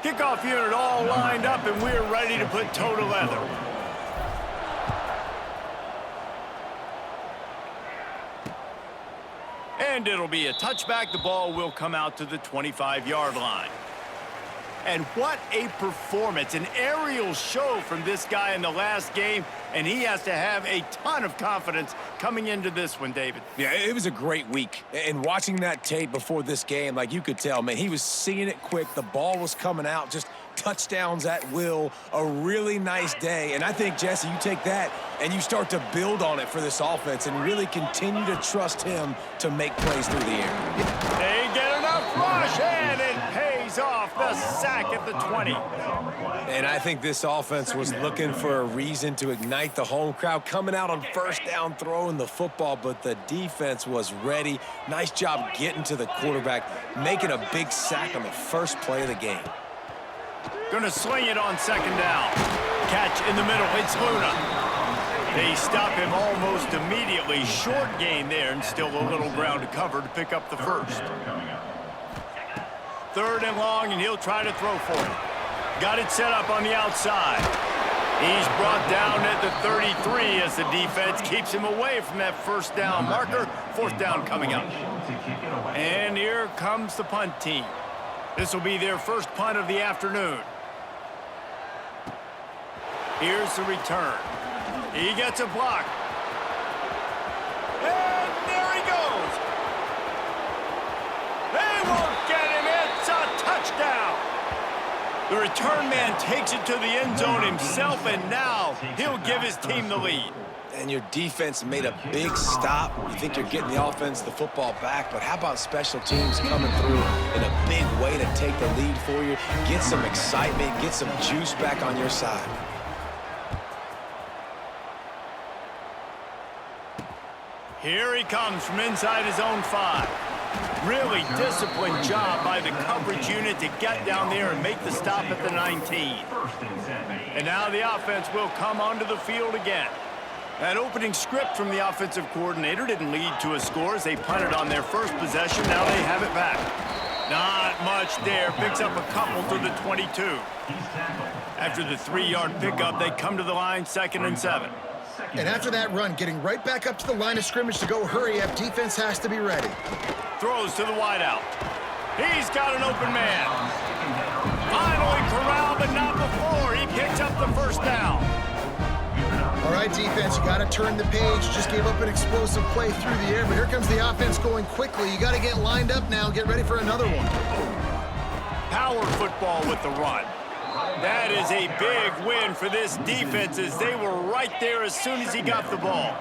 Kickoff unit all lined up, and we're ready to put toe to leather. And it'll be a touchback. The ball will come out to the 25-yard line. And what a performance, an aerial show from this guy in the last game, and he has to have a ton of confidence coming into this one, David. Yeah, it was a great week. And watching that tape before this game, like you could tell, man, he was seeing it quick. The ball was coming out, just touchdowns at will, a really nice day. And I think, Jesse, you take that and you start to build on it for this offense and really continue to trust him to make plays through the air. They get enough rush, and it pays off. The sack at the 20. And I think this offense was looking for a reason to ignite the home crowd, coming out on first down, throwing the football, but the defense was ready. Nice job getting to the quarterback, making a big sack on the first play of the game. Gonna sling it on second down. Catch in the middle. It's Luna. They stop him almost immediately. Short gain there, and still a little ground to cover to pick up the first. Third and long, and he'll try to throw for it. Got it set up on the outside. He's brought down at the 33 as the defense keeps him away from that first down marker. Fourth down coming up. And here comes the punt team. This will be their first punt of the afternoon. Here's the return. He gets a block. And there he goes. They won't get him. It's a touchdown. The return man takes it to the end zone himself, and now he'll give his team the lead. And your defense made a big stop. You think you're getting the offense, the football back, but how about special teams coming through in a big way to take the lead for you, get some excitement, get some juice back on your side. Here he comes from inside his own 5. Really disciplined job by the coverage unit to get down there and make the stop at the 19. And now the offense will come onto the field again. That opening script from the offensive coordinator didn't lead to a score as they punted on their first possession. Now they have it back. Not much there. Picks up a couple to the 22. After the 3-yard pickup, they come to the line, 2nd and 7. And after that run, getting right back up to the line of scrimmage to go hurry up, defense has to be ready. Throws to the wideout. He's got an open man. Finally corralled, but not before. He picks up the first down. All right, defense, you got to turn the page. Just gave up an explosive play through the air, but here comes the offense going quickly. You got to get lined up now, get ready for another one. Power football with the run. That is a big win for this defense as they were right there as soon as he got the ball.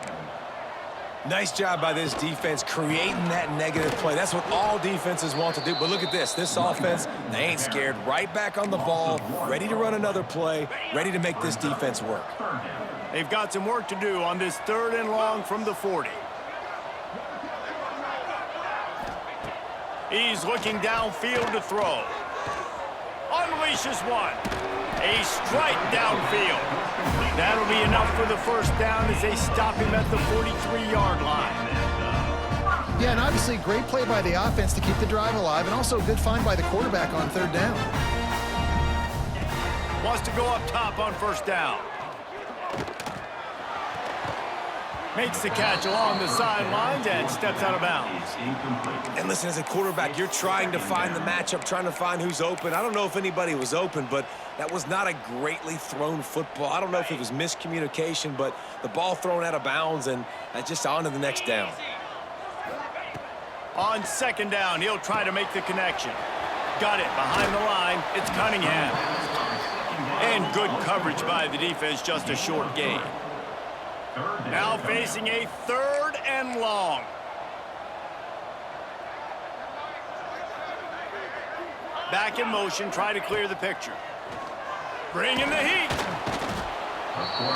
Nice job by this defense creating that negative play. That's what all defenses want to do. But look at this. This offense, they ain't scared. Right back on the ball, ready to run another play, ready to make this defense work. They've got some work to do on this 3rd and long from the 40. He's looking downfield to throw. Unleashes one. A strike downfield. That'll be enough for the first down as they stop him at the 43-yard line. Yeah, and obviously great play by the offense to keep the drive alive, and also a good find by the quarterback on 3rd down. Wants to go up top on first down. Makes the catch along the sidelines and steps out of bounds. And listen, as a quarterback, you're trying to find the matchup, trying to find who's open. I don't know if anybody was open, but that was not a greatly thrown football. I don't know if it was miscommunication, but the ball thrown out of bounds and just on to the next down. On 2nd down, he'll try to make the connection. Got it behind the line. It's Cunningham. And good coverage by the defense, just a short gain. Now facing a 3rd and long. Back in motion, try to clear the picture. Bring in the heat.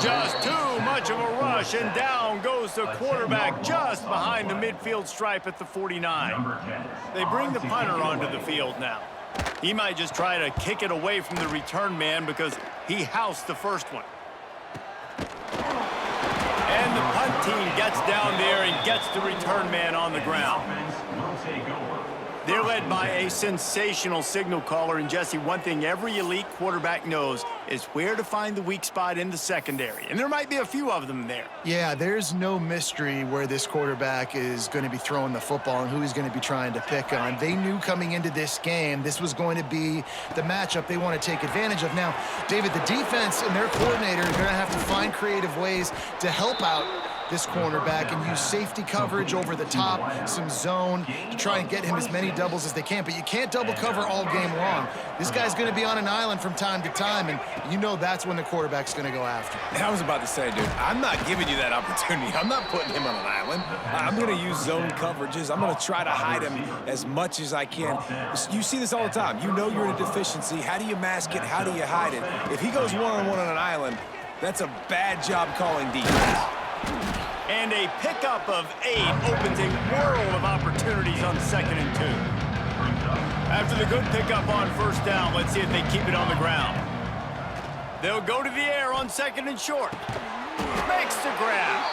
Just too much of a rush, and down goes the quarterback just behind the midfield stripe at the 49. They bring the punter onto the field now. He might just try to kick it away from the return man because he housed the first one. And the punt team gets down there and gets the return man on the ground. They're led by a sensational signal caller, and Jesse, one thing every elite quarterback knows is where to find the weak spot in the secondary, and there might be a few of them there. Yeah, there's no mystery where this quarterback is going to be throwing the football and who he's going to be trying to pick on. They knew coming into this game this was going to be the matchup they want to take advantage of. Now, David, the defense and their coordinator are going to have to find creative ways to help out this cornerback and use safety coverage over the top, some zone to try and get him as many doubles as they can. But you can't double cover all game long. This guy's going to be on an island from time to time, and you know that's when the quarterback's going to go after him. I was about to say, dude, I'm not giving you that opportunity. I'm not putting him on an island. I'm going to use zone coverages. I'm going to try to hide him as much as I can. You see this all the time. You know you're in a deficiency. How do you mask it? How do you hide it? If he goes one-on-one on an island, that's a bad job calling defense. And a pickup of 8 opens a world of opportunities on 2nd and 2. After the good pickup on 1st down, let's see if they keep it on the ground. They'll go to the air on 2nd and short. Makes the grab.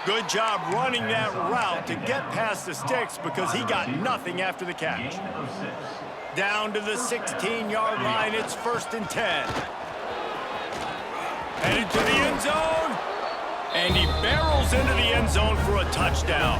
Good job running that route to get past the sticks because he got nothing after the catch. Down to the 16-yard line, it's 1st and 10. Headed to the end zone. And he barrels into the end zone for a touchdown.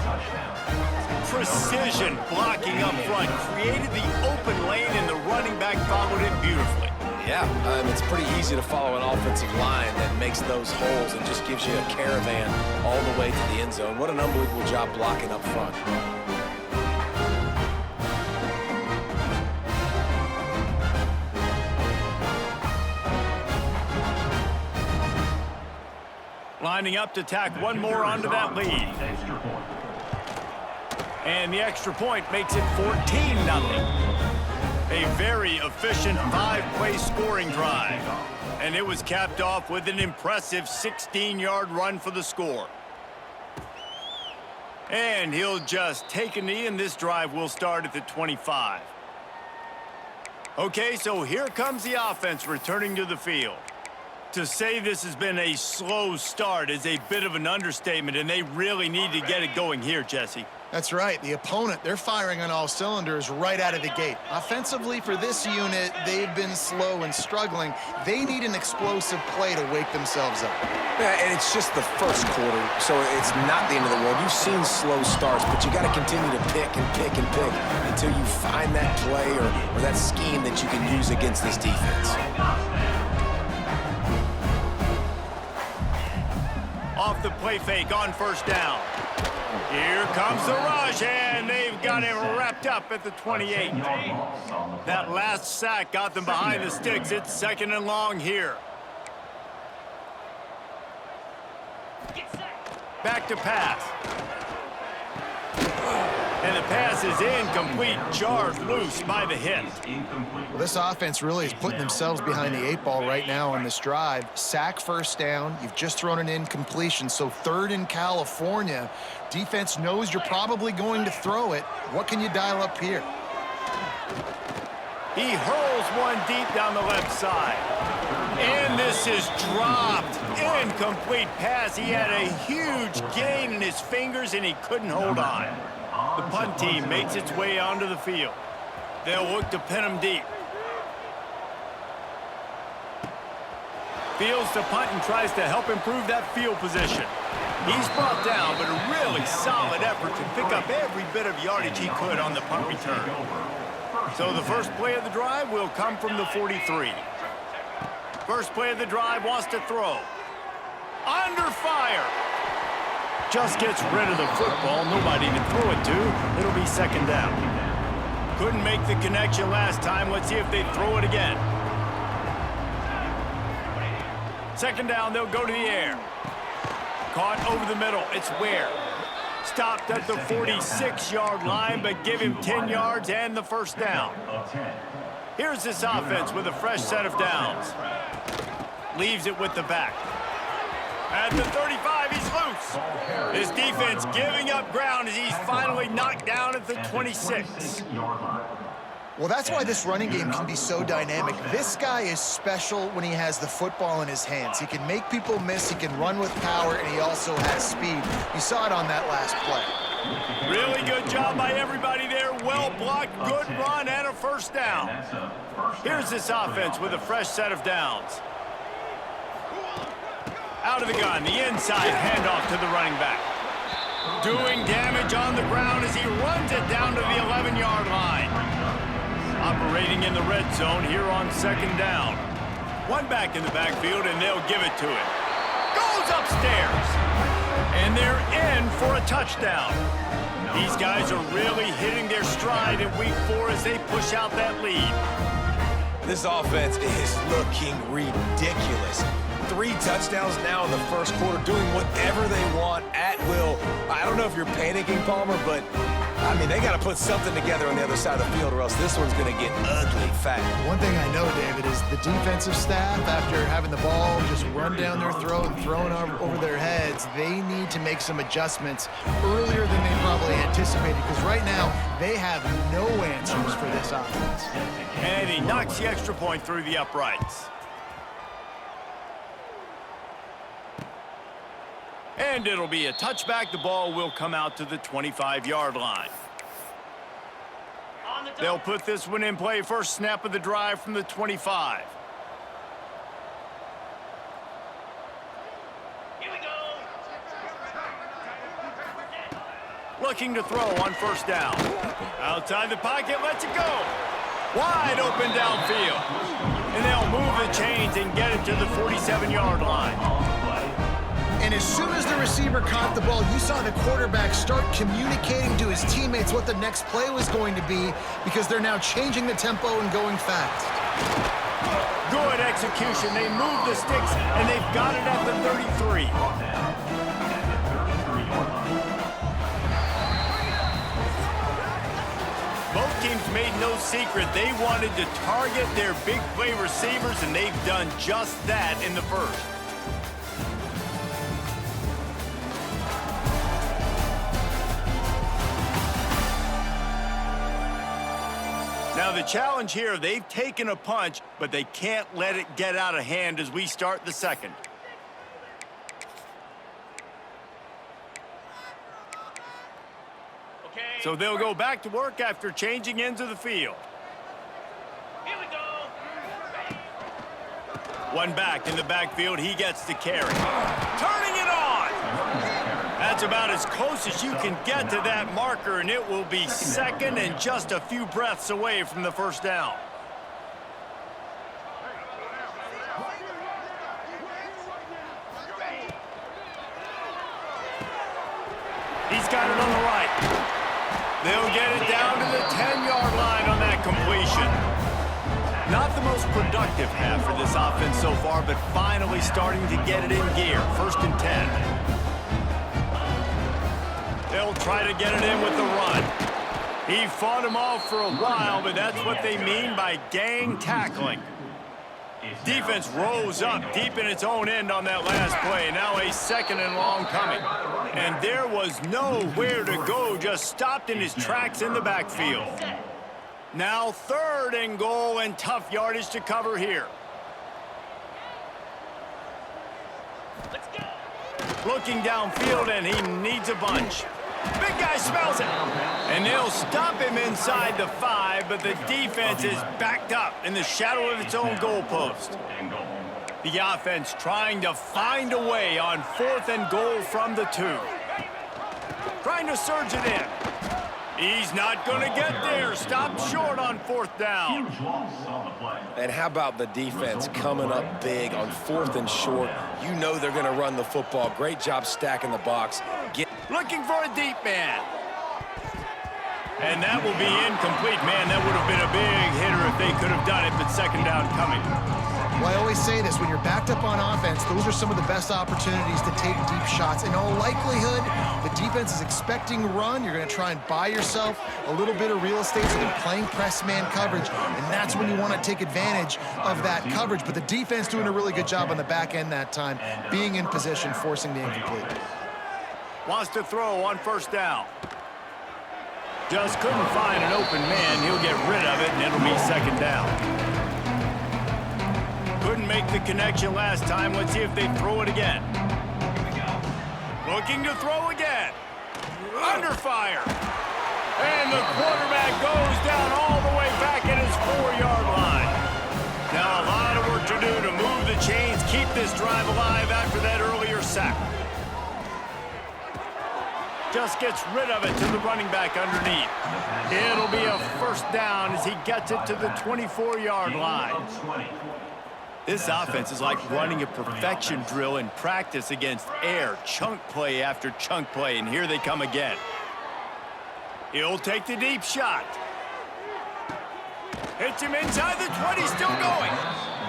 Precision blocking up front created the open lane, and the running back followed it beautifully. Yeah, it's pretty easy to follow an offensive line that makes those holes and just gives you a caravan all the way to the end zone. What an unbelievable job blocking up front. Lining up to tack one more onto that lead. And the extra point makes it 14-0. A very efficient 5-play scoring drive. And it was capped off with an impressive 16-yard run for the score. And he'll just take a knee, and this drive will start at the 25. Okay, so here comes the offense returning to the field. To say this has been a slow start is a bit of an understatement, and they really need to get it going here, Jesse. That's right. The opponent, they're firing on all cylinders right out of the gate. Offensively, for this unit, they've been slow and struggling. They need an explosive play to wake themselves up. Yeah, and it's just the first quarter, so it's not the end of the world. You've seen slow starts, but you got to continue to pick and pick and pick until you find that play or that scheme that you can use against this defense. Off the play fake on 1st down. Here comes the rush, and they've got him wrapped up at the 28. That last sack got them behind the sticks. It's 2nd and long here. Back to pass. And the pass is incomplete, jarred loose by the hit. Well, this offense really is putting themselves behind the 8 ball right now on this drive. Sack 1st down. You've just thrown an incompletion, so 3rd in California. Defense knows you're probably going to throw it. What can you dial up here? He hurls one deep down the left side. And this is dropped. Incomplete pass. He had a huge gain in his fingers, and he couldn't hold on. The punt team makes its way onto the field. They'll look to pin him deep. Fields to punt and tries to help improve that field position. He's brought down, but a really solid effort to pick up every bit of yardage he could on the punt return. So the first play of the drive will come from the 43. First play of the drive wants to throw. Under fire. Just gets rid of the football. Nobody to throw it to. It'll be 2nd down. Couldn't make the connection last time. Let's see if they throw it again. 2nd down, they'll go to the air. Caught over the middle. It's Ware. Stopped at the 46-yard line, but give him 10 yards and the 1st down. Here's this offense with a fresh set of downs. Leaves it with the back. At the 35, he's loose. His defense giving up ground as he's finally knocked down at the 26. Well, that's why this running game can be so dynamic. This guy is special when he has the football in his hands. He can make people miss, he can run with power, and he also has speed. You saw it on that last play. Really good job by everybody there. Well blocked, good run, and a first down. Here's this offense with a fresh set of downs. Out of the gun, the inside handoff to the running back. Doing damage on the ground as he runs it down to the 11-yard line. Operating in the red zone here on second down. One back in the backfield, and they'll give it to him. Goes upstairs. And they're in for a touchdown. These guys are really hitting their stride in week 4 as they push out that lead. This offense is looking ridiculous. 3 touchdowns now in the first quarter, doing whatever they want at will. I don't know if you're panicking, Palmer, but, I mean, they got to put something together on the other side of the field or else this one's going to get ugly fast. One thing I know, David, is the defensive staff, after having the ball just run down their throat and thrown over their heads, they need to make some adjustments earlier than they probably anticipated, because right now they have no answers for this offense. And he knocks the extra point through the uprights. And it'll be a touchback. The ball will come out to the 25-yard line. They'll put this one in play. First snap of the drive from the 25. Here we go. Looking to throw on first down. Outside the pocket, lets it go. Wide open downfield. And they'll move the chains and get it to the 47-yard line. And as soon as the receiver caught the ball, you saw the quarterback start communicating to his teammates what the next play was going to be, because they're now changing the tempo and going fast. Good execution. They move the sticks, and they've got it at the 33. Both teams made no secret they wanted to target their big play receivers, and they've done just that in the first. Now the challenge here, they've taken a punch, but they can't let it get out of hand as we start the second. So they'll go back to work after changing into the field. Here we go. One back in the backfield, he gets the carry. Turning it on. That's about as close as you can get to that marker, and it will be second and just a few breaths away from the first down. He's got it on the right. They'll get it down to the 10-yard line on that completion. Not the most productive half for this offense so far, but finally starting to get it in gear. First and 10. They'll try to get it in with the run. He fought him off for a while, but that's what they mean by gang tackling. Defense rose up deep in its own end on that last play. Now a second and long coming. And there was nowhere to go, just stopped in his tracks in the backfield. Now third and goal, and tough yardage to cover here. Let's go. Looking downfield, and he needs a bunch. Big guy smells it. And they'll stop him inside the 5, but the defense is backed up in the shadow of its own goalpost. The offense trying to find a way on 4th and goal from the 2. Trying to surge it in. He's not going to get there. Stopped short on 4th down. And how about the defense coming up big on 4th and short? You know they're going to run the football. Great job stacking the box. Looking for a deep man. And that will be incomplete. Man, that would have been a big hitter if they could have done it, but second down coming. Well, I always say this, when you're backed up on offense, those are some of the best opportunities to take deep shots. In all likelihood, the defense is expecting a run. You're going to try and buy yourself a little bit of real estate, so they're playing press man coverage, and that's when you want to take advantage of that coverage. But the defense doing a really good job on the back end that time, being in position, forcing the incomplete. Wants to throw on first down. Just couldn't find an open man. He'll get rid of it, and it'll be second down. Couldn't make the connection last time. Let's see if they throw it again. Looking to throw again. Under fire. And the quarterback goes down all the way back at his 4-yard line. Now a lot of work to do to move the chains, keep this drive alive after that earlier sack. Just gets rid of it to the running back underneath. It'll be a first down as he gets it to the 24-yard line. This offense is like running a perfection drill in practice against air, chunk play after chunk play, and here they come again. He'll take the deep shot. Hits him inside the 20, still going.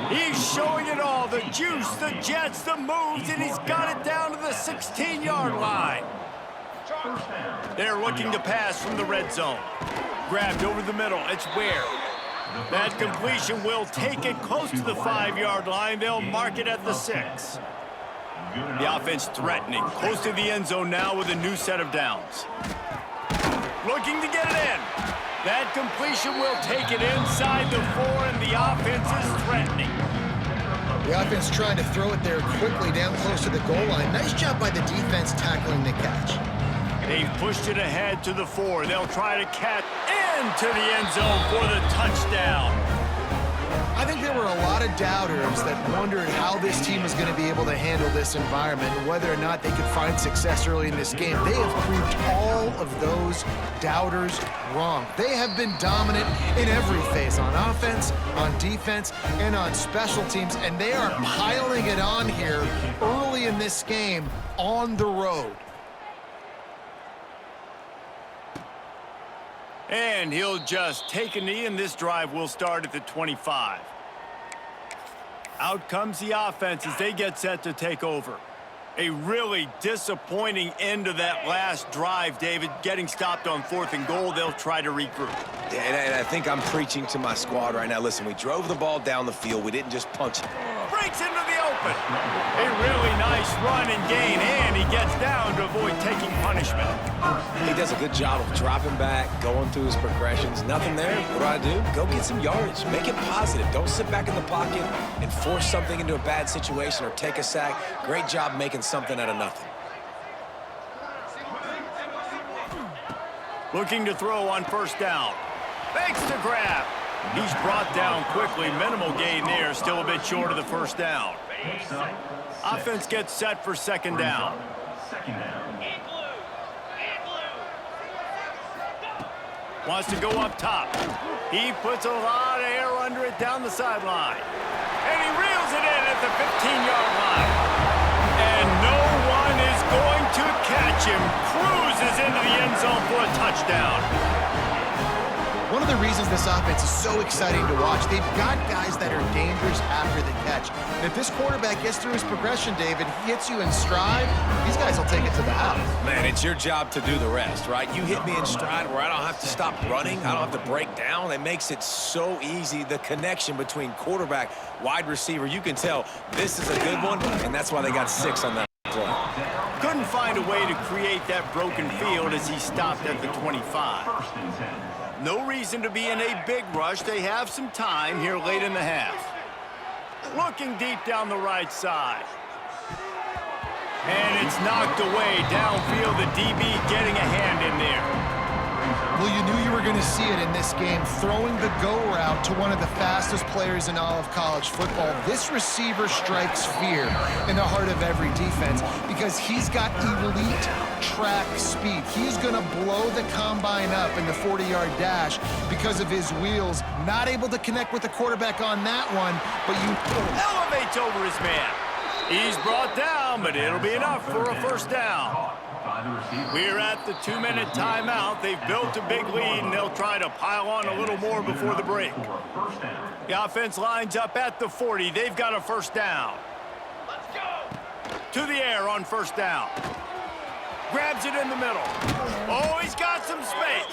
He's showing it all, the juice, the jets, the moves, and he's got it down to the 16-yard line. They're looking to pass from the red zone. Grabbed over the middle, it's Ware. That completion will take it close to the 5-yard line. They'll mark it at the 6. The offense threatening, close to the end zone now with a new set of downs. Looking to get it in. That completion will take it inside the 4, and the offense is threatening. The offense trying to throw it there quickly down close to the goal line. Nice job by the defense tackling the catch. They've pushed it ahead to the 4. They'll try to catch into the end zone for the touchdown. I think there were a lot of doubters that wondered how this team was going to be able to handle this environment and whether or not they could find success early in this game. They have proved all of those doubters wrong. They have been dominant in every phase, on offense, on defense, and on special teams, and they are piling it on here early in this game on the road. And he'll just take a knee, and this drive will start at the 25. Out comes the offense as they get set to take over. A really disappointing end of that last drive, David. Getting stopped on 4th and goal, they'll try to regroup. Yeah, and I think I'm preaching to my squad right now. Listen, we drove the ball down the field. We didn't just punch it. Breaks into the open. A really nice run and gain, and he gets down to avoid taking punishment. He does a good job of dropping back, going through his progressions. Nothing there. What do? Go get some yardage. Make it positive. Don't sit back in the pocket and force something into a bad situation or take a sack. Great job making something out of nothing. Looking to throw on 1st down. Fakes to grab. He's brought down quickly. Minimal gain there. Still a bit short of the 1st down. Offense gets set for 2nd down. Wants to go up top. He puts a lot of air under it down the sideline. And he reels it in at the 15-yard line. And no one is going to catch him. Cruises into the end zone for a touchdown. One of the reasons this offense is so exciting to watch, they've got guys that are dangerous after the catch. And if this quarterback gets through his progression, David, he hits you in stride, these guys will take it to the house. Man, it's your job to do the rest, right? You hit me in stride where I don't have to stop running. I don't have to break down. It makes it so easy. The connection between quarterback, wide receiver, you can tell this is a good one, and that's why they got 6 on that play. Couldn't find a way to create that broken field as he stopped at the 25. No reason to be in a big rush. They have some time here late in the half. Looking deep down the right side. And it's knocked away downfield. The DB getting a hand in there. Well, you knew you were going to see it in this game, throwing the go route to one of the fastest players in all of college football. This receiver strikes fear in the heart of every defense because he's got elite track speed. He's going to blow the combine up in the 40-yard dash because of his wheels. Not able to connect with the quarterback on that one, but you elevates over his man. He's brought down, but it'll be enough for a 1st down. We're at the 2-minute timeout. They've built a big lead, and they'll try to pile on a little more before the break. The offense lines up at the 40. They've got a 1st down. Let's go. To the air on 1st down. Grabs it in the middle. Oh, he's got some space.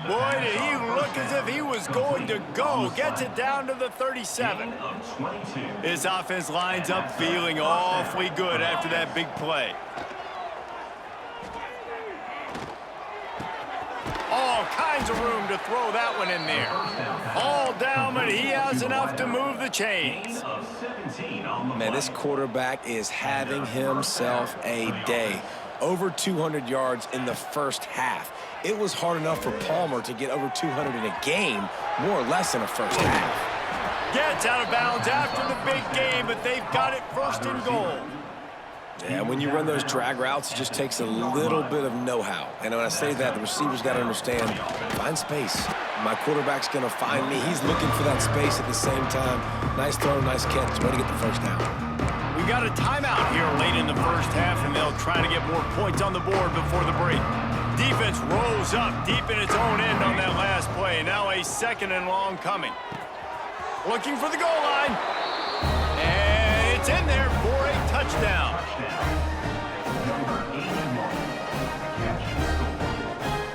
Boy, did he look as if he was going to go. Gets it down to the 37. His offense lines up feeling awfully good after that big play. Oh, all kinds of room to throw that one in there. All down, but he has enough to move the chains. Man, this quarterback is having himself a day. Over 200 yards in the first half. It was hard enough for Palmer to get over 200 in a game, more or less in a first half. Gets out of bounds after the big game, but they've got it first and goal. Yeah, when you run those drag routes, it just takes a little bit of know-how. And when I say that, the receiver's got to understand, find space. My quarterback's going to find me. He's looking for that space at the same time. Nice throw, nice catch. Way to get the first down. We got a timeout here late in the first half, and they'll try to get more points on the board before the break. Defense rose up deep in its own end on that last play. Now a 2nd and long coming. Looking for the goal line. And it's in there for a touchdown.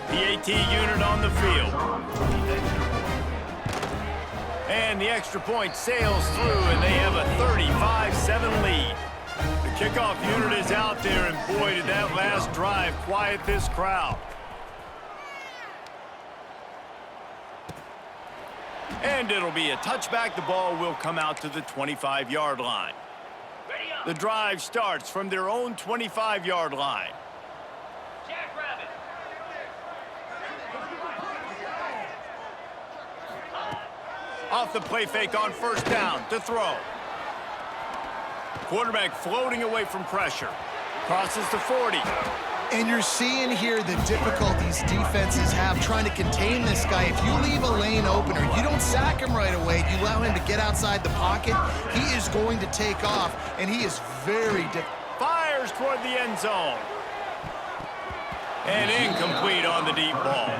PAT unit on the field. And the extra point sails through, and they have a 35-7 lead. The kickoff unit is out there, and boy, did that last drive quiet this crowd. And it'll be a touchback. The ball will come out to the 25-yard line. The drive starts from their own 25-yard line. Off the play fake on first down to throw. Quarterback floating away from pressure. Crosses to 40. And you're seeing here the difficulties defenses have trying to contain this guy. If you leave a lane open or you don't sack him right away, you allow him to get outside the pocket, he is going to take off, and he is very fires toward the end zone. And incomplete on the deep ball.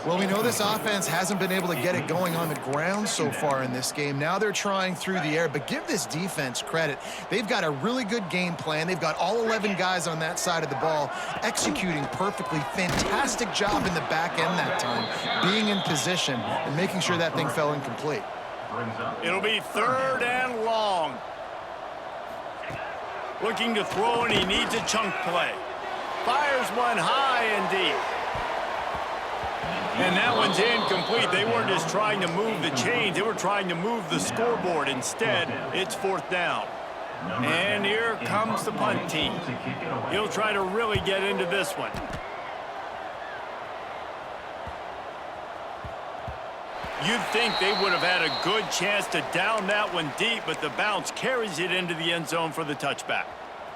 Well, we know this offense hasn't been able to get it going on the ground so far in this game. Now they're trying through the air, but give this defense credit. They've got a really good game plan. They've got all 11 guys on that side of the ball executing perfectly. Fantastic job in the back end that time, being in position and making sure that thing fell incomplete. It'll be 3rd and long. Looking to throw, and he needs a chunk play. Fires one high and deep. And that one's incomplete. They weren't just trying to move the chains. They were trying to move the scoreboard. Instead, it's 4th down. And here comes the punt team. He'll try to really get into this one. You'd think they would have had a good chance to down that one deep, but the bounce carries it into the end zone for the touchback.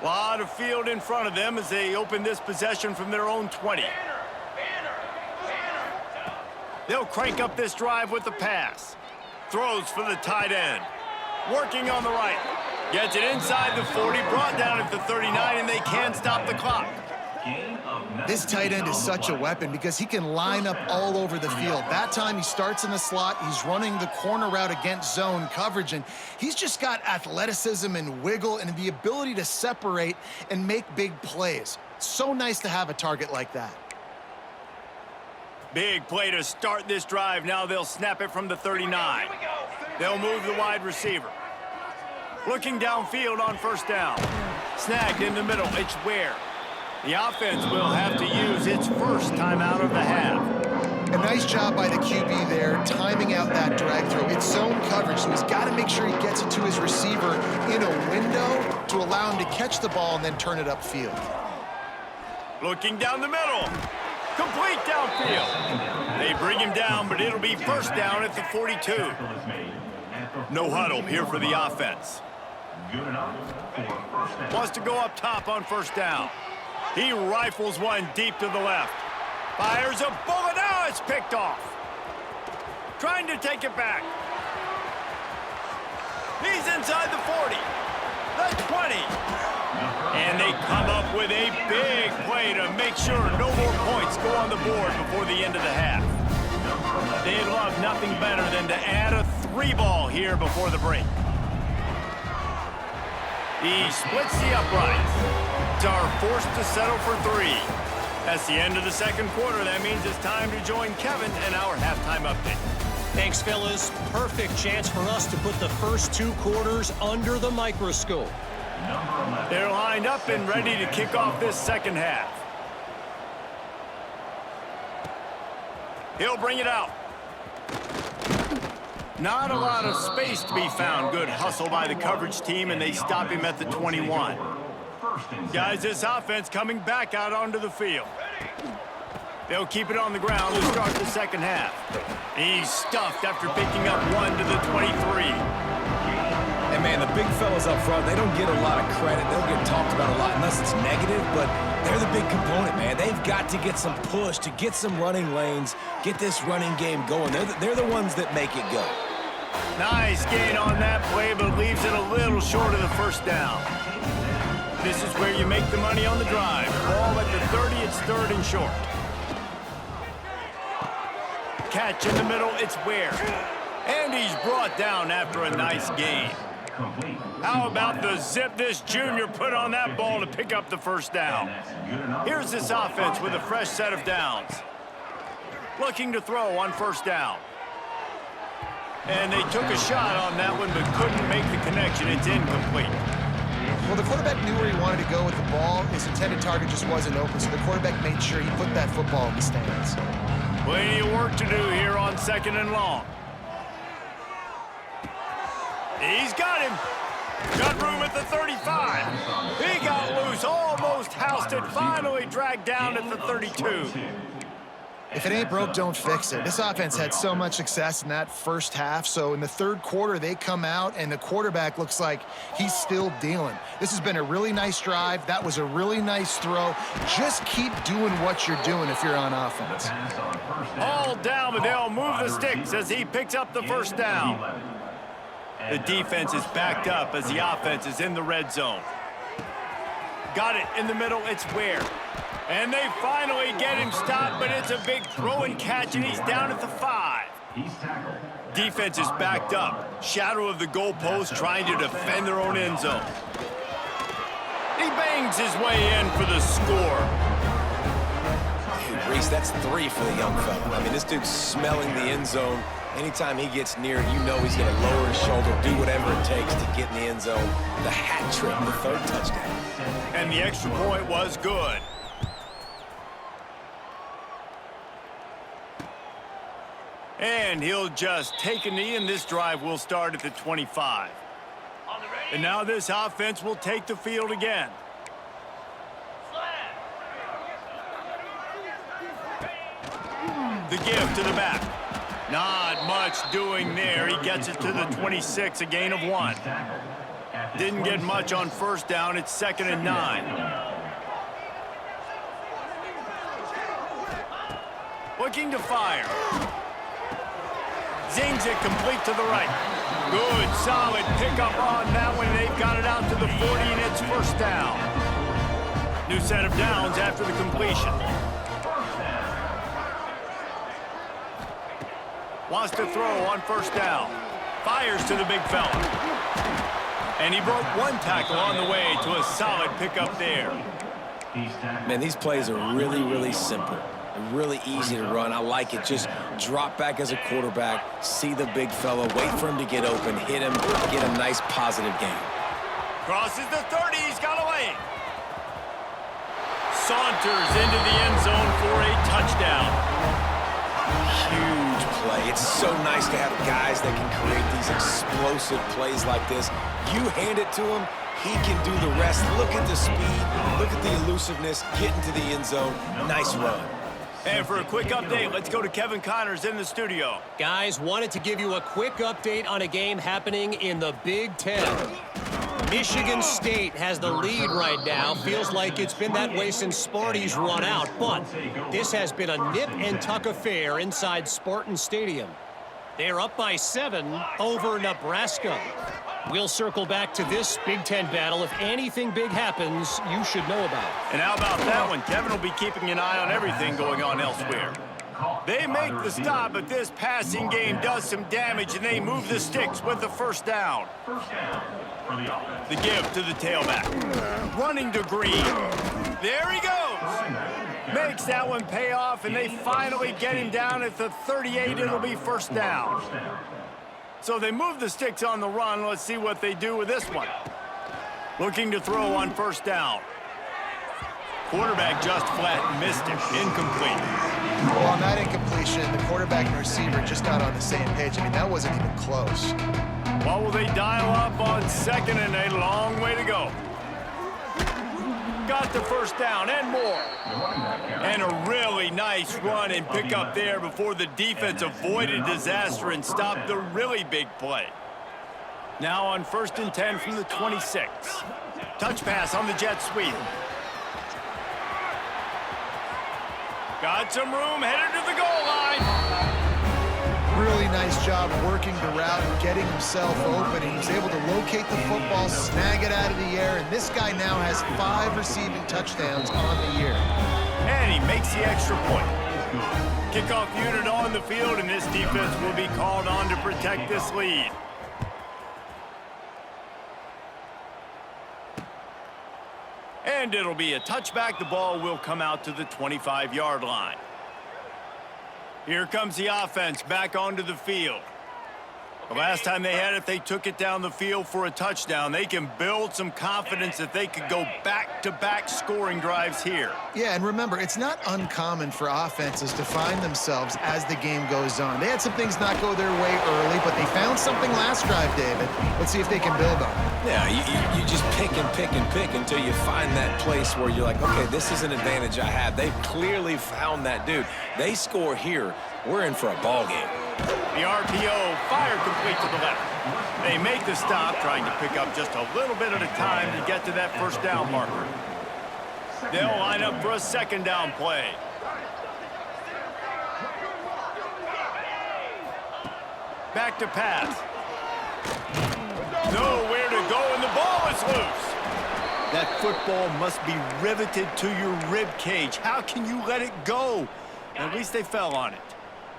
A lot of field in front of them as they open this possession from their own 20. They'll crank up this drive with the pass. Throws for the tight end. Working on the right. Gets it inside the 40, brought down at the 39, and they can't stop the clock. This tight end is such a weapon because he can line up all over the field. That time he starts in the slot, he's running the corner route against zone coverage, and he's just got athleticism and wiggle and the ability to separate and make big plays. So nice to have a target like that. Big play to start this drive. Now they'll snap it from the 39. They'll move the wide receiver. Looking downfield on first down. Snagged in the middle. It's Ware. The offense will have to use its first timeout of the half. A nice job by the QB there, timing out that drag throw. It's zone coverage, so he's got to make sure he gets it to his receiver in a window to allow him to catch the ball and then turn it upfield. Looking down the middle. Complete downfield. They bring him down, but it'll be first down at the 42. No huddle here for the offense. Wants to go up top on first down. He rifles one deep to the left. Fires a bullet. Now it's picked off. Trying to take it back. He's inside the 40. The 20. And they come up with a big play to make sure no more points go on the board before the end of the half. They'd love nothing better than to add a 3-ball here before the break. He splits the uprights. Are forced to settle for 3. That's the end of the second quarter. That means it's time to join Kevin and our halftime update. Thanks, fellas. Perfect chance for us to put the first 2 quarters under the microscope. They're lined up and ready to kick off this second half. He'll bring it out. Not a lot of space to be found. Good hustle by the coverage team, and they stop him at the 21. Guys, this offense coming back out onto the field. They'll keep it on the ground to start the second half. He's stuffed after picking up 1 to the 23. And, man, the big fellas up front, they don't get a lot of credit. They don't get talked about a lot unless it's negative, but they're the big component, man. They've got to get some push, to get some running lanes, get this running game going. They're the ones that make it go. Nice gain on that play, but leaves it a little short of the first down. This is where you make the money on the drive. Ball at the 30, it's 3rd and short. Catch in the middle, it's Ware. And he's brought down after a nice gain. How about the zip this junior put on that ball to pick up the first down? Here's this offense with a fresh set of downs. Looking to throw on first down. And they took a shot on that one, but couldn't make the connection. It's incomplete. Well, the quarterback knew where he wanted to go with the ball. His intended target just wasn't open, so the quarterback made sure he put that football in the stands. Plenty of work to do here on 2nd and long. He's got him. Got room at the 35. He got loose, almost housed it, finally dragged down at the 32. If it ain't broke, don't fix it. This offense had so much success in that first half, so in the 3rd quarter, they come out, and the quarterback looks like he's still dealing. This has been a really nice drive. That was a really nice throw. Just keep doing what you're doing if you're on offense. All down, but they'll move the sticks as he picks up the first down. The defense is backed up as the offense is in the red zone. Got it in the middle, it's Ware. And they finally get him stopped, but it's a big throw and catch, and he's down at the 5. Defense is backed up. Shadow of the goalpost trying to defend their own end zone. He bangs his way in for the score. Hey, Reese, that's 3 for the young fella. I mean, this dude's smelling the end zone. Anytime he gets near it, you know he's going to lower his shoulder, do whatever it takes to get in the end zone. The hat trick, the 3rd touchdown. And the extra point was good. And he'll just take a knee, and this drive will start at the 25. And now this offense will take the field again. The give to the back. Not much doing there. He gets it to the 26, a gain of 1. Didn't get much on first down. It's 2nd and 9. Looking to fire. Zings it complete to the right. Good, solid pickup on that one. They've got it out to the 40, and it's first down. New set of downs after the completion. Wants to throw on first down. Fires to the big fella. And he broke 1 tackle on the way to a solid pickup there. Man, these plays are really, really simple. Really easy to run. I like it. Just drop back as a quarterback, see the big fella, wait for him to get open, hit him, get a nice positive gain. Crosses the 30. He's got away. Saunters into the end zone for a touchdown. Huge play. It's so nice to have guys that can create these explosive plays like this. You hand it to him, he can do the rest. Look at the speed, look at the elusiveness, get into the end zone. Nice run. And for a quick update, let's go to Kevin Connors in the studio. Guys, wanted to give you a quick update on a game happening in the Big Ten. Michigan State has the lead right now. Feels like it's been that way since Sparty's run out, but this has been a nip-and-tuck affair inside Spartan Stadium. They're up by 7 over Nebraska. We'll circle back to this Big Ten battle. If anything big happens, you should know about it. And how about that one? Kevin will be keeping an eye on everything going on elsewhere. They make the stop, but this passing game does some damage, and they move the sticks with the first down. The give to the tailback. Running to Green. There he goes. Makes that one pay off, and they finally get him down at the 38. It'll be first down. So they move the sticks on the run. Let's see what they do with this one. Looking to throw on first down. Quarterback just flat missed it. Incomplete. Well, on that incompletion, the quarterback and receiver just got on the same page. I mean, that wasn't even close. What will they dial up on second and a long way to go? Got the first down and more. And a really nice run and pickup there before the defense avoided disaster and stopped the really big play. Now on 1st and 10 from the 26. Touch pass on the jet sweep. Got some room, headed to the goal line. Really nice job working the route and getting himself open. He was able to locate the football, snag it out of the air, and this guy now has 5 receiving touchdowns on the year. And he makes the extra point. Kickoff unit on the field, and this defense will be called on to protect this lead. And it'll be a touchback. The ball will come out to the 25-yard line. Here comes the offense back onto the field. The last time they had it, they took it down the field for a touchdown. They can build some confidence that they could go back-to-back scoring drives here. Yeah, and remember, it's not uncommon for offenses to find themselves as the game goes on. They had some things not go their way early, but they found something last drive, David. Let's see if they can build on it. Yeah, you just pick and pick and pick until you find that place where you're like, okay, this is an advantage I have. They've clearly found that, dude. They score here, we're in for a ball game. The RPO fired complete to the left. They make the stop, trying to pick up just a little bit at a time to get to that first down marker. They'll line up for a second down play. Back to pass. Nowhere to go, and the ball is loose. That football must be riveted to your rib cage. How can you let it go? At least they fell on it.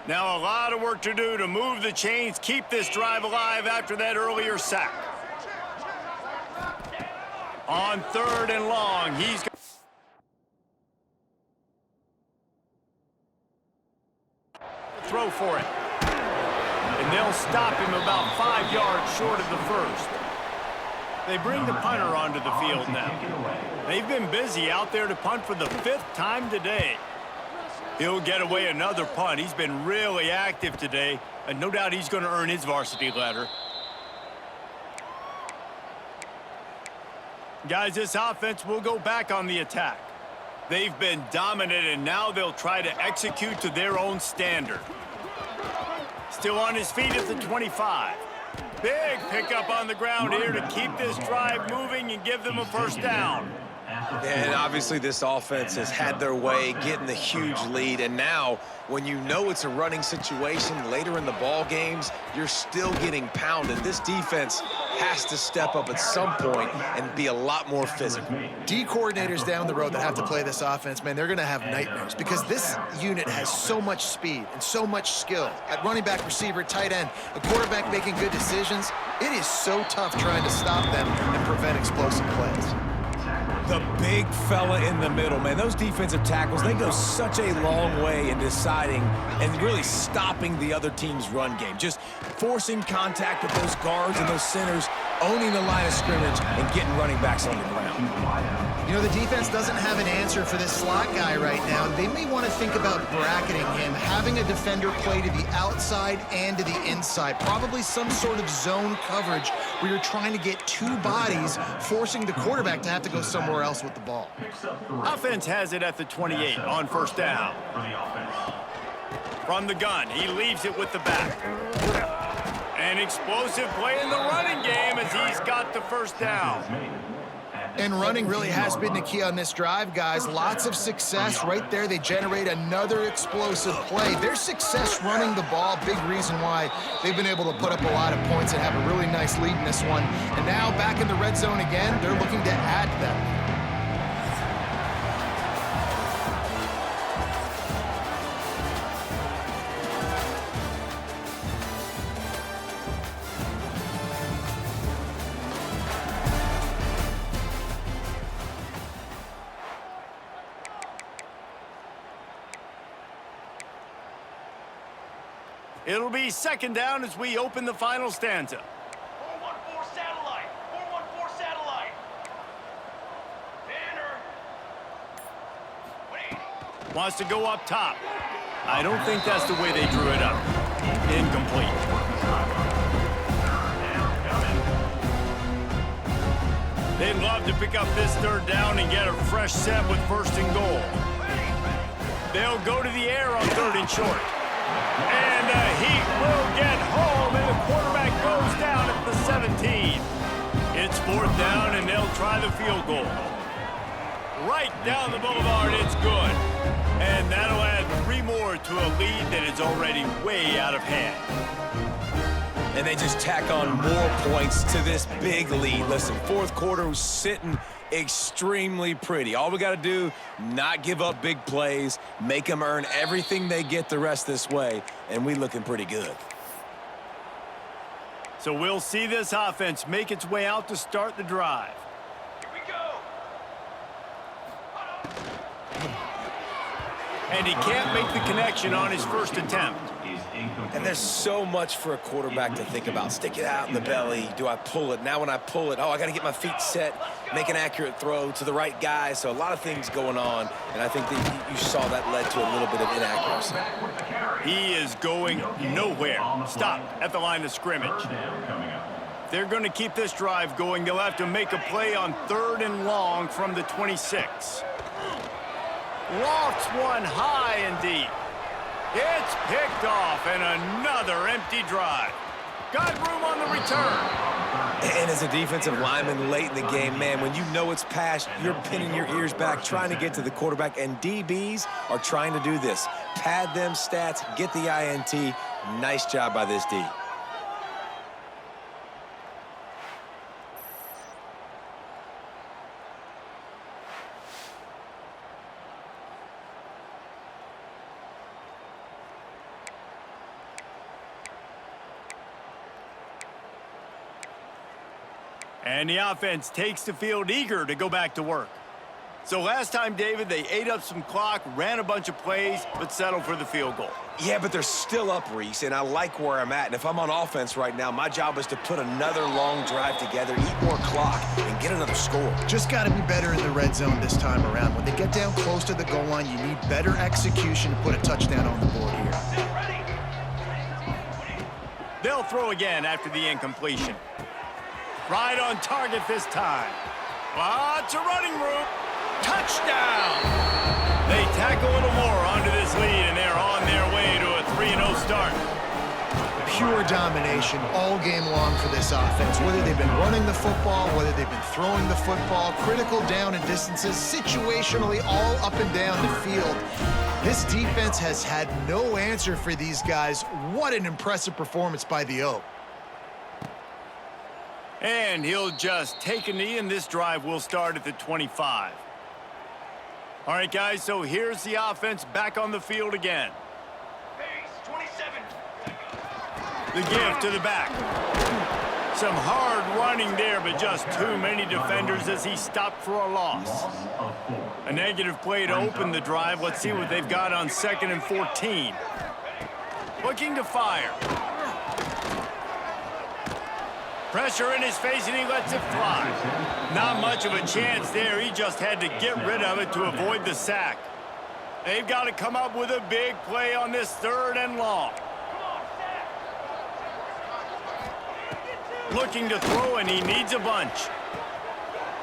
Now a lot of work to do to move the chains, keep this drive alive after that earlier sack. On 3rd and long, he's going to throw for it. And they'll stop him about 5 yards short of the first. They bring the punter onto the field now. They've been busy out there to punt for the 5th time today. He'll get away another punt. He's been really active today, and no doubt he's going to earn his varsity ladder. Guys, this offense will go back on the attack. They've been dominant, and now they'll try to execute to their own standard. Still on his feet at the 25. Big pickup on the ground here to keep this drive moving and give them a first down. And obviously this offense has had their way, getting the huge lead. And now, when you know it's a running situation later in the ball games, you're still getting pounded. This defense has to step up at some point and be a lot more physical. D coordinators down the road that have to play this offense, man, they're going to have nightmares because this unit has so much speed and so much skill. At running back, receiver, tight end, a quarterback making good decisions, it is so tough trying to stop them and prevent explosive plays. The big fella in the middle, man. Those defensive tackles, they go such a long way in deciding and really stopping the other team's run game. Just forcing contact with those guards and those centers, owning the line of scrimmage, and getting running backs on the ground. You know, the defense doesn't have an answer for this slot guy right now. They may want to think about bracketing him, having a defender play to the outside and to the inside. Probably some sort of zone coverage where you're trying to get 2 bodies, forcing the quarterback to have to go somewhere else with the ball. Offense has it at the 28 on first down. From the gun, he leaves it with the back. An explosive play in the running game as he's got the first down. And running really has been the key on this drive, guys. Lots of success right there. They generate another explosive play. Their success running the ball, big reason why they've been able to put up a lot of points and have a really nice lead in this one. And now back in the red zone again, they're looking to add to that. It'll be second down as we open the final stanza. 414 satellite. 414 satellite. Banner. Wants to go up top. I don't think that's the way they drew it up. Incomplete. They'd love to pick up this third down and get a fresh set with first and goal. They'll go to the air on third and short. And the Heat will get home, and the quarterback goes down at the 17. It's fourth down, and they'll try the field goal. Right down the boulevard, it's good. And that'll add 3 more to a lead that is already way out of hand. And they just tack on more points to this big lead. Listen, fourth quarter was sitting extremely pretty. All we got to do, not give up big plays, make them earn everything they get the rest this way, and we looking pretty good. So we'll see this offense make its way out to start the drive. Here we go. And he can't make the connection on his first attempt. And there's so much for a quarterback to think about. Stick it out in the belly. Do I pull it? Now when I pull it, I got to get my feet set, make an accurate throw to the right guy. So a lot of things going on, and I think that you saw that led to a little bit of inaccuracy. He is going nowhere. Stop at the line of scrimmage. They're going to keep this drive going. They'll have to make a play on third and long from the 26. Lofts one high and deep. It's picked off, and another empty drive. Got room on the return. And as a defensive lineman late in the game, man, when you know it's past, you're pinning your ears back, trying to get to the quarterback, and DBs are trying to do this. Pad them stats, get the INT. Nice job by this D. And the offense takes the field eager to go back to work. So last time, David, they ate up some clock, ran a bunch of plays, but settled for the field goal. Yeah, but they're still up, Reese, and I like where I'm at. And if I'm on offense right now, my job is to put another long drive together, eat more clock, and get another score. Just got to be better in the red zone this time around. When they get down close to the goal line, you need better execution to put a touchdown on the board here. They'll throw again after the incompletion. Right on target this time. Lots of running room. Touchdown! They tack a little more onto this lead, and they're on their way to a 3-0 start. Pure domination all game long for this offense. Whether they've been running the football, whether they've been throwing the football, critical down and distances, situationally all up and down the field. This defense has had no answer for these guys. What an impressive performance by the O. And he'll just take a knee, and this drive will start at the 25. All right, guys, so here's the offense back on the field again. Pace, 27. The give to the back. Some hard running there, but just too many defenders as he stopped for a loss. A negative play to open the drive. Let's see what they've got on 2nd and 14. Looking to fire. Pressure in his face, and he lets it fly. Not much of a chance there. He just had to get rid of it to avoid the sack. They've got to come up with a big play on this 3rd and long. Looking to throw, and he needs a bunch.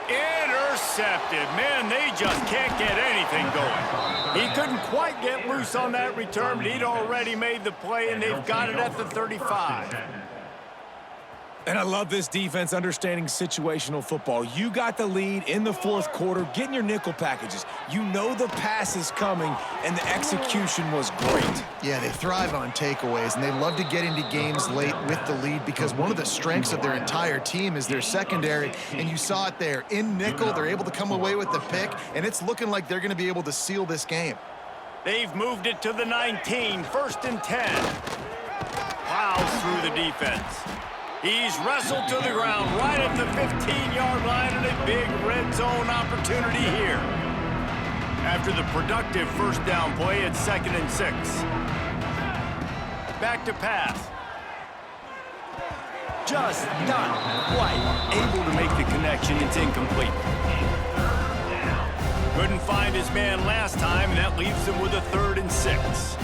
Intercepted. Man, they just can't get anything going. He couldn't quite get loose on that return, but he'd already made the play, and they've got it at the 35. And I love this defense understanding situational football. You got the lead in the 4th quarter, getting your nickel packages. You know the pass is coming, and the execution was great. Yeah, they thrive on takeaways, and they love to get into games late with the lead because one of the strengths of their entire team is their secondary, and you saw it there. In nickel, they're able to come away with the pick, and it's looking like they're going to be able to seal this game. They've moved it to the 19, 1st and 10. Plows through the defense. He's wrestled to the ground right at the 15-yard line, and a big red zone opportunity here. After the productive first down play, it's 2nd and 6. Back to pass. Just not quite able to make the connection. It's incomplete. Couldn't find his man last time, and that leaves him with a 3rd and 6.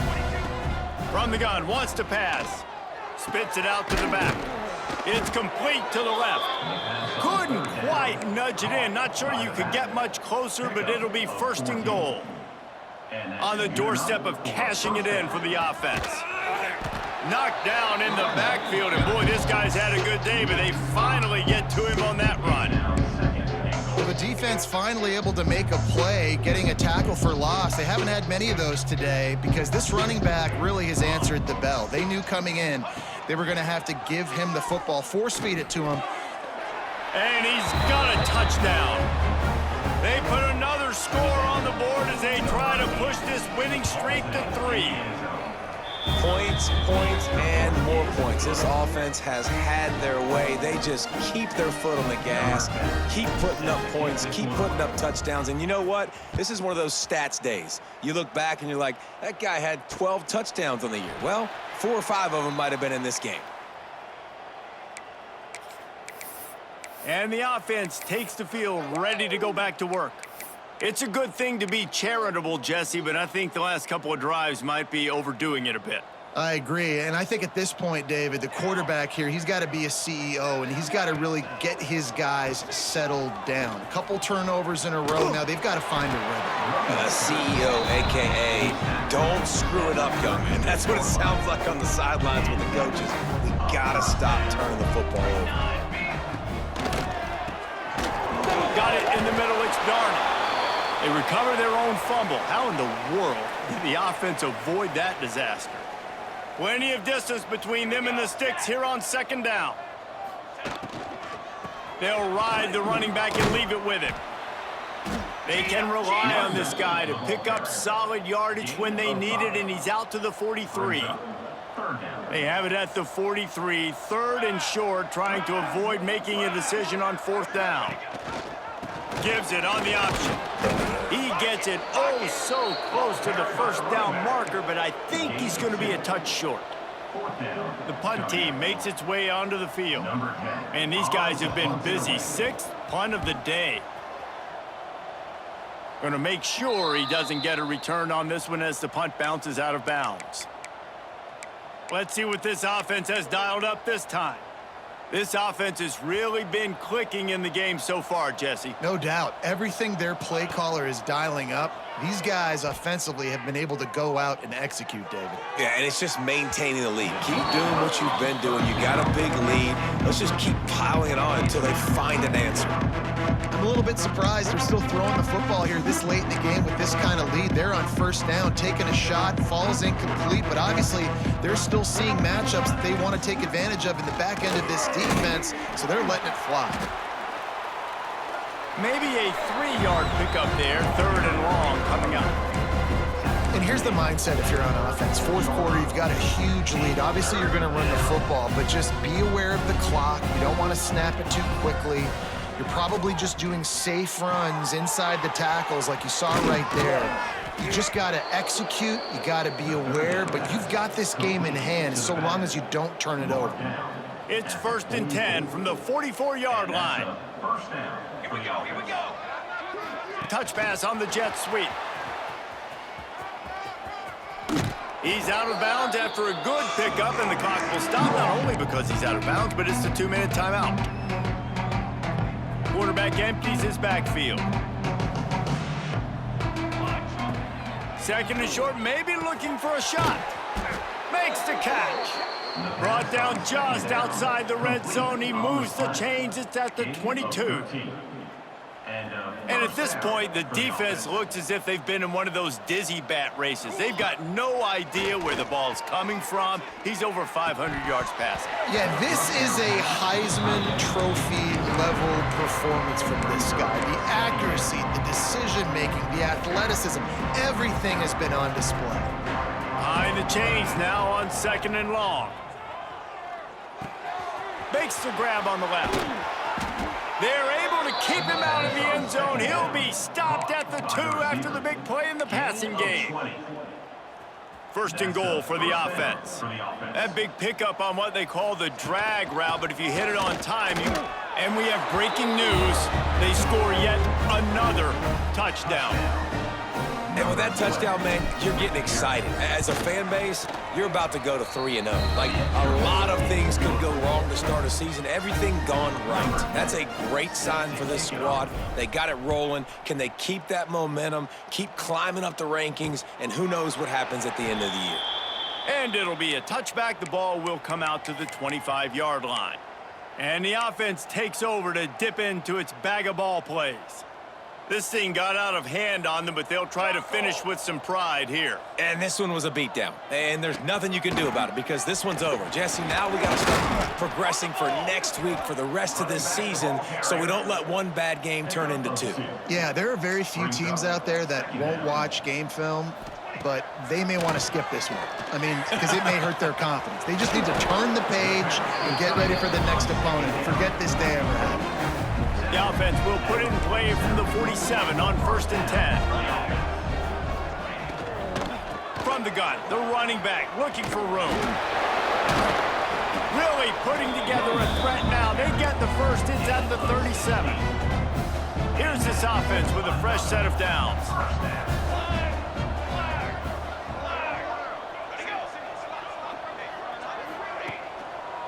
From the gun, wants to pass. Spits it out to the back. It's complete to the left. Couldn't quite nudge it in. Not sure you could get much closer, but it'll be 1st and goal. On the doorstep of cashing it in for the offense. Knocked down in the backfield, and boy, this guy's had a good day, but they finally get to him on that run. Well, the defense finally able to make a play, getting a tackle for loss. They haven't had many of those today because this running back really has answered the bell. They knew coming in they were going to have to give him the football, force feed it to him. And he's got a touchdown. They put another score on the board as they try to push this winning streak to 3. Points, points, and more points. This offense has had their way. They just keep their foot on the gas, keep putting up points, keep putting up touchdowns. And you know what? This is one of those stats days. You look back and you're like, that guy had 12 touchdowns on the year. Well, 4 or 5 of them might have been in this game. And the offense takes the field ready to go back to work. It's a good thing to be charitable, Jesse, but I think the last couple of drives might be overdoing it a bit. I agree, and I think at this point, David, the quarterback here, he's got to be a CEO, and he's got to really get his guys settled down. A couple turnovers in a row. Now they've got to find a rhythm. CEO, a.k.a. don't screw it up, young man. That's what it sounds like on the sidelines with the coaches. We got to stop turning the football over. Got it in the middle, it's Darnold. They recover their own fumble. How in the world did the offense avoid that disaster? Plenty of distance between them and the sticks here on 2nd down. They'll ride the running back and leave it with him. They can rely on this guy to pick up solid yardage when they need it, and he's out to the 43. They have it at the 43, 3rd and short, trying to avoid making a decision on 4th down. Gives it on the option. He gets it oh so close to the 1st down marker, but I think he's going to be a touch short. The punt team makes its way onto the field. And these guys have been busy. 6th punt of the day. Going to make sure he doesn't get a return on this one as the punt bounces out of bounds. Let's see what this offense has dialed up this time. This offense has really been clicking in the game so far, Jesse. No doubt. Everything their play caller is dialing up, these guys offensively have been able to go out and execute, David. Yeah, and it's just maintaining the lead. Keep doing what you've been doing. You got a big lead. Let's just keep piling it on until they find an answer. I'm a little bit surprised they're still throwing the football here this late in the game with this kind of lead. They're on 1st down, taking a shot, falls incomplete, but obviously they're still seeing matchups that they want to take advantage of in the back end of this defense, so they're letting it fly. Maybe a 3-yard pickup there, 3rd and long coming up. And here's the mindset if you're on offense. 4th quarter, you've got a huge lead. Obviously, you're going to run the football, but just be aware of the clock. You don't want to snap it too quickly. You're probably just doing safe runs inside the tackles like you saw right there. You just got to execute. You got to be aware, but you've got this game in hand so long as you don't turn it over. It's 1st and 10 from the 44-yard line. Here we go, here we go. Touch pass on the jet sweep. He's out of bounds after a good pickup, and the clock will stop not only because he's out of bounds, but it's the 2-minute timeout. Quarterback empties his backfield. 2nd and short, maybe looking for a shot. Makes the catch. Brought down just outside the red zone. He moves the chains. It's at the 22. And at this point, the defense looks as if they've been in one of those dizzy bat races. They've got no idea where the ball's coming from. He's over 500 yards passing. Yeah, this is a Heisman Trophy level performance from this guy. The accuracy, the decision-making, the athleticism, everything has been on display. Behind the chains now on 2nd and long. Makes the grab on the left. They're able to keep him out of the end zone. He'll be stopped at the 2 after the big play in the passing game. 1st and goal for the offense. That big pickup on what they call the drag route, but if you hit it on time, you And we have breaking news. They score yet another touchdown. And with that touchdown, man, you're getting excited. As a fan base, you're about to go to 3-0. Like, a lot of things could go wrong to start a season. Everything gone right. That's a great sign for this squad. They got it rolling. Can they keep that momentum, keep climbing up the rankings, and who knows what happens at the end of the year. And it'll be a touchback. The ball will come out to the 25-yard line. And the offense takes over to dip into its bag of ball plays. This thing got out of hand on them, but they'll try to finish with some pride here. And this one was a beatdown. And there's nothing you can do about it because this one's over. Jesse, now we got to start progressing for next week, for the rest of this season, so we don't let one bad game turn into two. Yeah, there are very few teams out there that won't watch game film, but they may want to skip this one. I mean, because it may hurt their confidence. They just need to turn the page and get ready for the next opponent. Forget this day ever happened. The offense will put it in play from the 47 on 1st and 10. From the gun, the running back looking for room. Really putting together a threat now. They get the first. It's at the 37. Here's this offense with a fresh set of downs.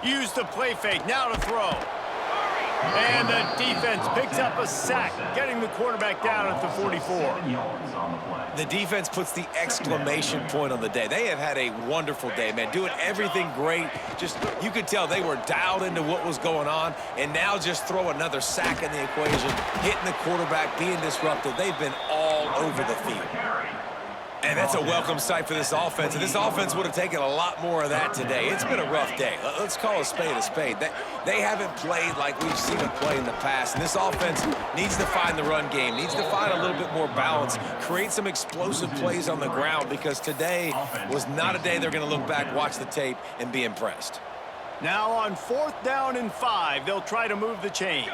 Use the play fake, now to throw. And the defense picks up a sack, getting the quarterback down at the 44. The defense puts the exclamation point on the day. They have had a wonderful day, man, doing everything great. Just, you could tell they were dialed into what was going on, and now just throw another sack in the equation, hitting the quarterback, being disruptive. They've been all over the field. And that's a welcome sight for this offense. And this offense would have taken a lot more of that today. It's been a rough day. Let's call a spade a spade. They haven't played like we've seen them play in the past. And this offense needs to find the run game, needs to find a little bit more balance, create some explosive plays on the ground, because today was not a day they're going to look back, watch the tape, and be impressed. Now on 4th down and 5, they'll try to move the chains.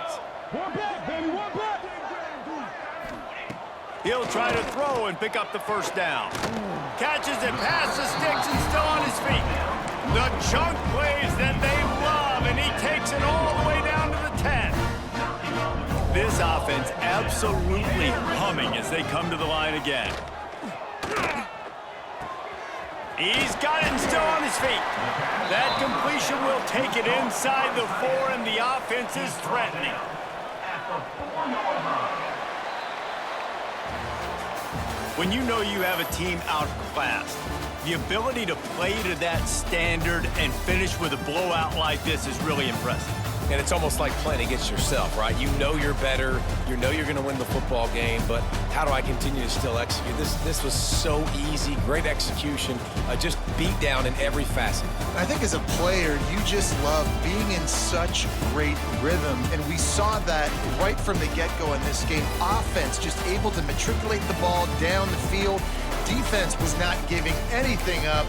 One back, baby, one back. He'll try to throw and pick up the first down. Catches it past the sticks and still on his feet. The chunk plays that they love, and he takes it all the way down to the 10. This offense absolutely humming as they come to the line again. He's got it and still on his feet. That completion will take it inside the 4, and the offense is threatening. When you know you have a team outclassed, the ability to play to that standard and finish with a blowout like this is really impressive. And it's almost like playing against yourself, right? You know you're better. You know you're going to win the football game, but how do I continue to still execute? This was so easy, great execution, just beat down in every facet. I think as a player, you just love being in such great rhythm, and we saw that right from the get-go in this game. Offense just able to matriculate the ball down the field. Defense was not giving anything up.